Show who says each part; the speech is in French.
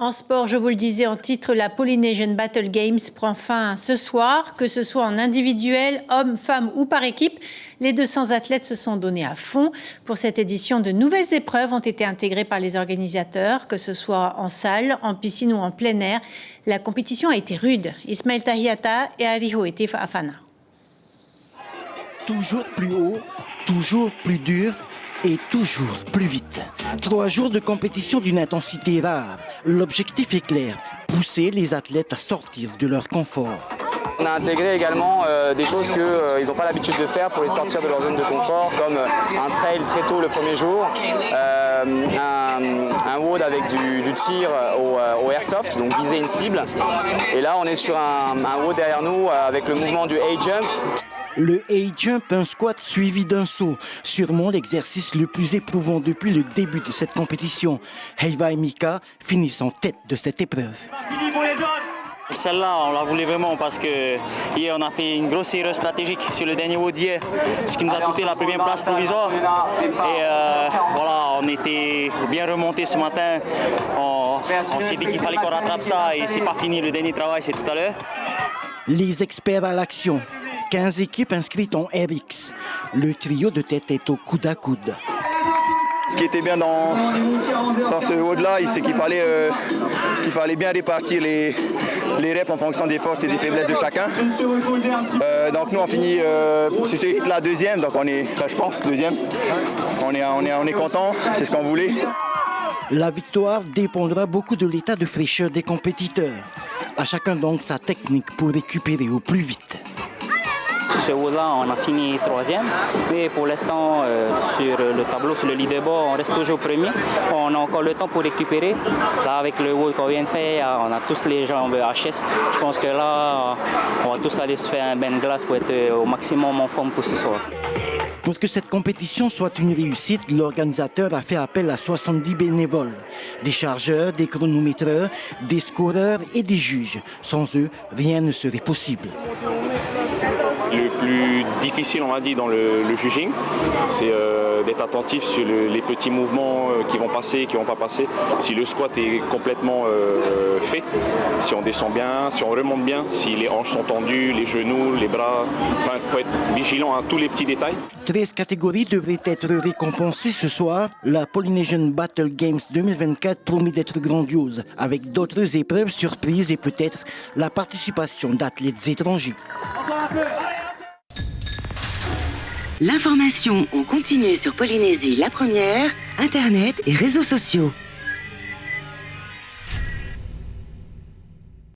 Speaker 1: En sport, je vous le disais en titre, la Polynesian Battle Games prend fin ce soir, que ce soit en individuel, hommes, femmes ou par équipe. Les 200 athlètes se sont donnés à fond. Pour cette édition, de nouvelles épreuves ont été intégrées par les organisateurs, que ce soit en salle, en piscine ou en plein air. La compétition a été rude. Ismail Tahiata et Ariho étaient Afana.
Speaker 2: Toujours plus haut, toujours plus dur et toujours plus vite. 3 jours de compétition d'une intensité rare. L'objectif est clair, pousser les athlètes à sortir de leur confort.
Speaker 3: On a intégré également des choses qu'ils n'ont pas l'habitude de faire pour les sortir de leur zone de confort, comme un trail très tôt le premier jour, un WOD avec du tir au airsoft, donc viser une cible. Et là on est sur un WOD derrière nous avec le mouvement du A-jump.
Speaker 2: Le A-jump, un squat suivi d'un saut, sûrement l'exercice le plus éprouvant depuis le début de cette compétition. Heiva et Mika finissent en tête de cette épreuve.
Speaker 4: Celle-là, on la voulait vraiment parce que hier, on a fait une grosse erreur stratégique sur le dernier WOD hier, ce qui nous a coûté la première place provisoire. Et voilà, on était bien remonté ce matin. On s'est dit qu'il fallait qu'on rattrape ça et c'est pas fini. Le dernier travail, c'est tout à l'heure.
Speaker 2: Les experts à l'action. 15 équipes inscrites en RX. Le trio de tête est au coude à coude.
Speaker 5: Ce qui était bien dans ce WOD-là, c'est qu'il fallait bien répartir les reps en fonction des forces et des faiblesses de chacun. Donc nous on finit, c'est la deuxième, donc on est, je pense, deuxième. On est content, c'est ce qu'on voulait.
Speaker 2: La victoire dépendra beaucoup de l'état de fraîcheur des compétiteurs. À chacun donc sa technique pour récupérer au plus vite.
Speaker 4: Sur ce WOD-là, on a fini 3e, mais pour l'instant, sur le tableau, sur le leaderboard, on reste toujours premier. On a encore le temps pour récupérer. Là, avec le WOD qu'on vient de faire, on a tous les jambes HS. Je pense que là, on va tous aller se faire un bain de glace pour être au maximum en forme pour ce soir.
Speaker 2: Pour que cette compétition soit une réussite, l'organisateur a fait appel à 70 bénévoles. Des chargeurs, des chronométreurs, des scoreurs et des juges. Sans eux, rien ne serait possible.
Speaker 6: Le plus difficile, on va dire, dans le judging, c'est d'être attentif sur les petits mouvements qui vont passer, qui ne vont pas passer. Si le squat est complètement fait, si on descend bien, si on remonte bien, si les hanches sont tendues, les genoux, les bras. Enfin, il faut être vigilant à tous les petits détails.
Speaker 2: 13 catégories devraient être récompensées ce soir. La Polynesian Battle Games 2024 promet d'être grandiose, avec d'autres épreuves surprises et peut-être la participation d'athlètes étrangers.
Speaker 7: L'information en continu sur Polynésie la première, Internet et réseaux sociaux.